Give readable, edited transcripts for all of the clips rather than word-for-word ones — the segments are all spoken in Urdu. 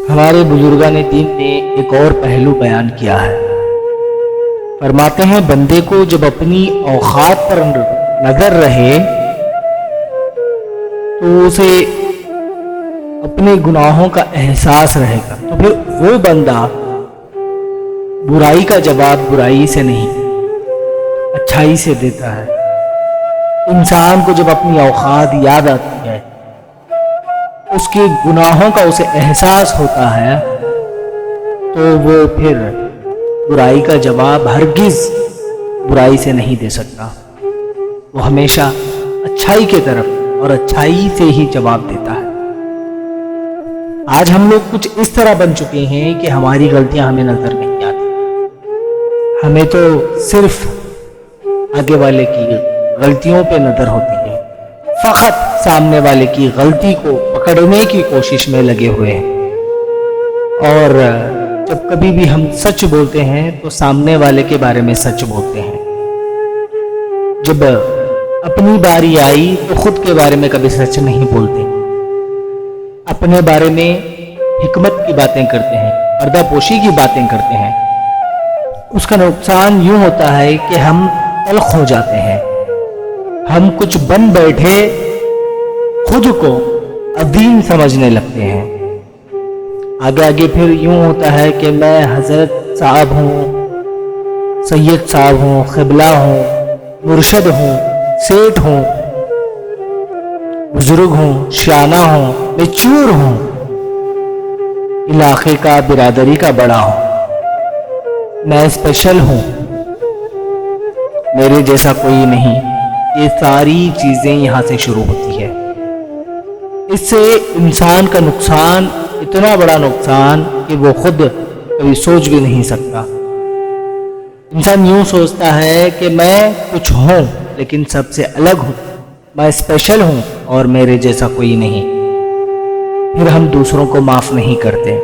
ہمارے بزرگان دین نے ایک اور پہلو بیان کیا ہے۔ فرماتے ہیں بندے کو جب اپنی اوقات پر نظر رہے تو اسے اپنے گناہوں کا احساس رہے گا، تو پھر وہ بندہ برائی کا جواب برائی سے نہیں اچھائی سے دیتا ہے۔ انسان کو جب اپنی اوقات یاد آتی ہے، اس کے گناہوں کا اسے احساس ہوتا ہے، تو وہ پھر برائی کا جواب ہرگز برائی سے نہیں دے سکتا۔ وہ ہمیشہ اچھائی کی طرف اور اچھائی سے ہی جواب دیتا ہے۔ آج ہم لوگ کچھ اس طرح بن چکے ہیں کہ ہماری غلطیاں ہمیں نظر نہیں آتی، ہمیں تو صرف آگے والے کی غلطیوں پہ نظر ہوتی ہے، فقط سامنے والے کی غلطی کو پکڑنے کی کوشش میں لگے ہوئے ہیں۔ اور جب کبھی بھی ہم سچ بولتے ہیں تو سامنے والے کے بارے میں سچ بولتے ہیں، جب اپنی باری آئی تو خود کے بارے میں کبھی سچ نہیں بولتے، اپنے بارے میں حکمت کی باتیں کرتے ہیں، پردہ پوشی کی باتیں کرتے ہیں۔ اس کا نقصان یوں ہوتا ہے کہ ہم تلخ ہو جاتے ہیں، ہم کچھ بن بیٹھے خود کو عظیم سمجھنے لگتے ہیں۔ آگے آگے پھر یوں ہوتا ہے کہ میں حضرت صاحب ہوں، سید صاحب ہوں، قبلہ ہوں، مرشد ہوں، سیٹھ ہوں، بزرگ ہوں، شانہ ہوں، میچور ہوں، علاقے کا برادری کا بڑا ہوں، میں اسپیشل ہوں، میرے جیسا کوئی نہیں۔ یہ ساری چیزیں یہاں سے شروع ہوتی ہے۔ اس سے انسان کا نقصان اتنا بڑا نقصان کہ وہ خود کبھی سوچ بھی نہیں سکتا۔ انسان یوں سوچتا ہے کہ میں کچھ ہوں لیکن سب سے الگ ہوں، میں اسپیشل ہوں اور میرے جیسا کوئی نہیں۔ پھر ہم دوسروں کو معاف نہیں کرتے۔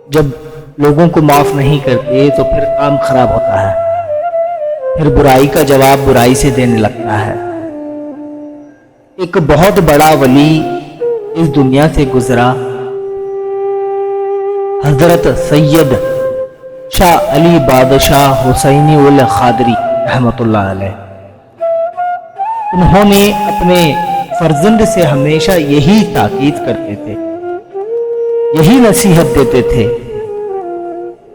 جب لوگوں کو معاف نہیں کرتے تو پھر کام خراب ہوتا ہے، پھر برائی کا جواب برائی سے دینے لگتا ہے۔ ایک بہت بڑا ولی اس دنیا سے گزرا، حضرت سید شاہ علی بادشاہ حسینی القادری رحمۃ اللہ علیہ۔ انہوں نے اپنے فرزند سے ہمیشہ یہی تاکید کرتے تھے، یہی نصیحت دیتے تھے۔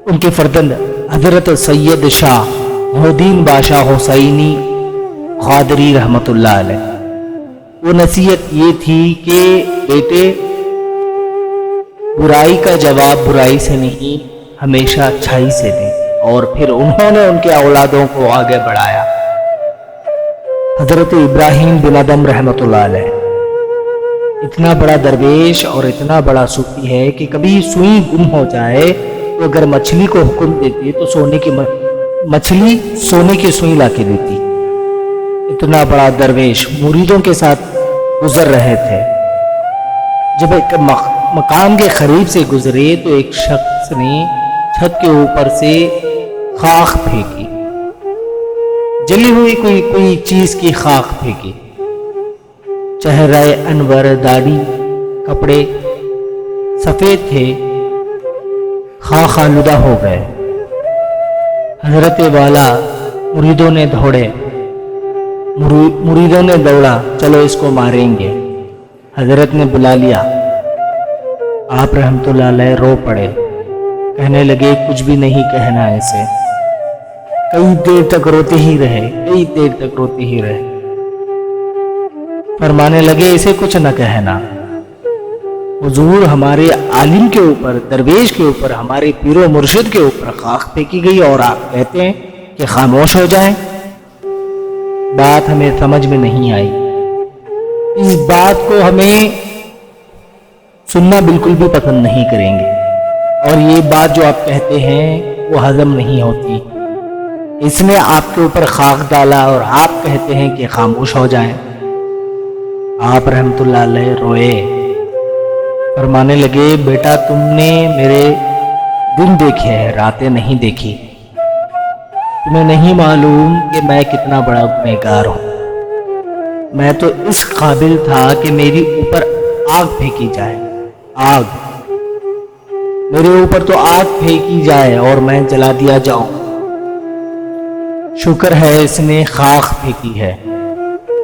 ان کے فرزند حضرت سید شاہ محدین بادشاہ حسینی قادری رحمۃ اللہ علیہ، وہ نصیحت یہ تھی کہ بیٹے برائی کا جواب برائی سے نہیں ہمیشہ اچھائی سے دیں۔ اور پھر انہوں نے ان کے اولادوں کو آگے بڑھایا۔ حضرت ابراہیم بن ادم رحمۃ اللہ علیہ اتنا بڑا درویش اور اتنا بڑا صوفی ہے کہ کبھی سوئی گم ہو جائے تو اگر مچھلی کو حکم دیتی تو مچھلی سونے کی سوئی لا کے دیتی۔ اتنا بڑا درویش مریدوں کے ساتھ گزر رہے تھے۔ جب ایک مقام کے قریب سے گزرے تو ایک شخص نے چھت کے اوپر سے خاک پھینکی، جلی ہوئی کوئی چیز کی خاک پھینکی۔ چہرہ انور، داڑھی، کپڑے سفید تھے، خاک آلودہ ہو گئے۔ حضرت والا مریدوں نے دوڑا، چلو اس کو ماریں گے۔ حضرت نے بلا لیا، آپ رحمت اللہ علیہ رو پڑے، کہنے لگے کچھ بھی نہیں کہنا اسے۔ کئی دیر تک روتے ہی رہے، فرمانے لگے اسے کچھ نہ کہنا۔ حضور ہمارے عالم کے اوپر، درویش کے اوپر، ہمارے پیر و مرشد کے اوپر خاک پھینکی گئی اور آپ کہتے ہیں کہ خاموش ہو جائیں۔ بات ہمیں سمجھ میں نہیں آئی، اس بات کو ہمیں سننا بالکل بھی پسند نہیں کریں گے، اور یہ بات جو آپ کہتے ہیں وہ ہضم نہیں ہوتی۔ اس نے آپ کے اوپر خاک ڈالا اور آپ کہتے ہیں کہ خاموش ہو جائیں۔ آپ رحمت اللہ علیہ روئے، فرمانے لگے بیٹا تم نے میرے دن دیکھے ہیں، راتیں نہیں دیکھی۔ تمہیں نہیں معلوم کہ میں کتنا بڑا گنہگار ہوں۔ میں تو اس قابل تھا کہ میری اوپر آگ پھینکی جائے، آگ، میرے اوپر تو آگ پھینکی جائے اور میں جلا دیا جاؤں۔ شکر ہے اس نے خاک پھینکی ہے،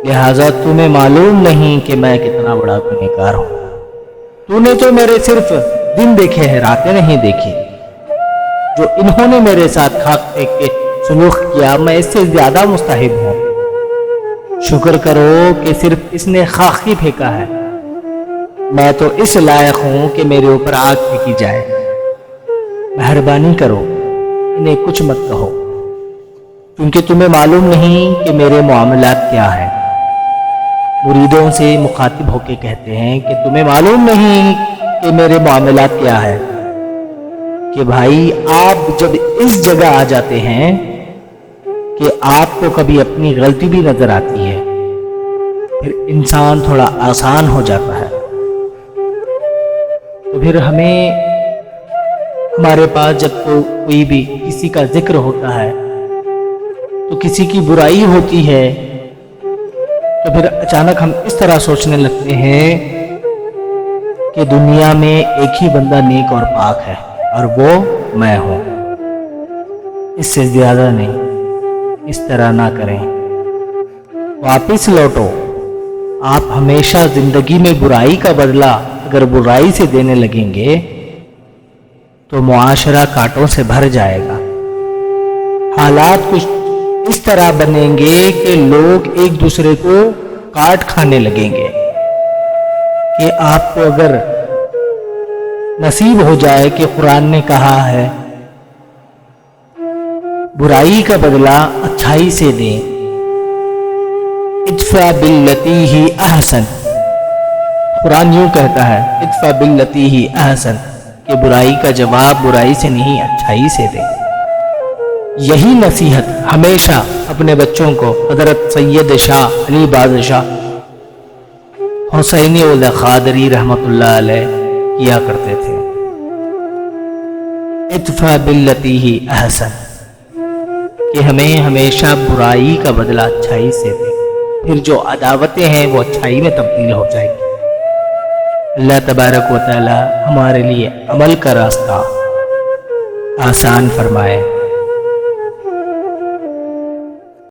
لہذا تمہیں معلوم نہیں کہ میں کتنا بڑا گنہگار ہوں۔ تو نے تو میرے صرف دن دیکھے ہیں، راتیں نہیں دیکھی۔ جو انہوں نے میرے ساتھ خاک پھینک کے سلوک کیا، میں اس سے زیادہ مستحق ہوں۔ شکر کرو کہ صرف اس نے خاک ہی پھینکا ہے، میں تو اس لائق ہوں کہ میرے اوپر آگ پھینکی جائے۔ مہربانی کرو انہیں کچھ مت کہو، کیونکہ تمہیں معلوم نہیں کہ میرے معاملات کیا ہیں۔ مریدوں سے مخاطب ہو کے کہتے ہیں کہ تمہیں معلوم نہیں کہ میرے معاملات کیا ہے، کہ بھائی آپ جب اس جگہ آ جاتے ہیں کہ آپ کو کبھی اپنی غلطی بھی نظر آتی ہے، پھر انسان تھوڑا آسان ہو جاتا ہے۔ تو پھر ہمارے پاس جب کوئی بھی کسی کا ذکر ہوتا ہے تو کسی کی برائی ہوتی ہے، تو پھر اچانک ہم اس طرح سوچنے لگتے ہیں کہ دنیا میں ایک ہی بندہ نیک اور پاک ہے اور وہ میں ہوں، اس سے زیادہ نہیں۔ اس طرح نہ کریں، واپس لوٹو۔ آپ ہمیشہ زندگی میں برائی کا بدلہ اگر برائی سے دینے لگیں گے تو معاشرہ کانٹوں سے بھر جائے گا۔ حالات کچھ اس طرح بنیں گے کہ لوگ ایک دوسرے کو کاٹ کھانے لگیں گے، کہ آپ کو اگر نصیب ہو جائے کہ قرآن نے کہا ہے برائی کا بدلہ اچھائی سے دیں، ادفع باللتی ہی احسن۔ قرآن یوں کہتا ہے ادفع باللتی ہی احسن، کہ برائی کا جواب برائی سے نہیں اچھائی سے دیں۔ یہی نصیحت ہمیشہ اپنے بچوں کو حضرت سید شاہ علی بادشاہ حسینی اول قادری رحمت اللہ علیہ کیا کرتے تھے۔ ادفع باللتی ہی احسن، کہ ہمیں ہمیشہ برائی کا بدلہ اچھائی سے دیں، پھر جو عداوتیں ہیں وہ اچھائی میں تبدیل ہو جائیں گی۔ اللہ تبارک و تعالی ہمارے لیے عمل کا راستہ آسان فرمائے۔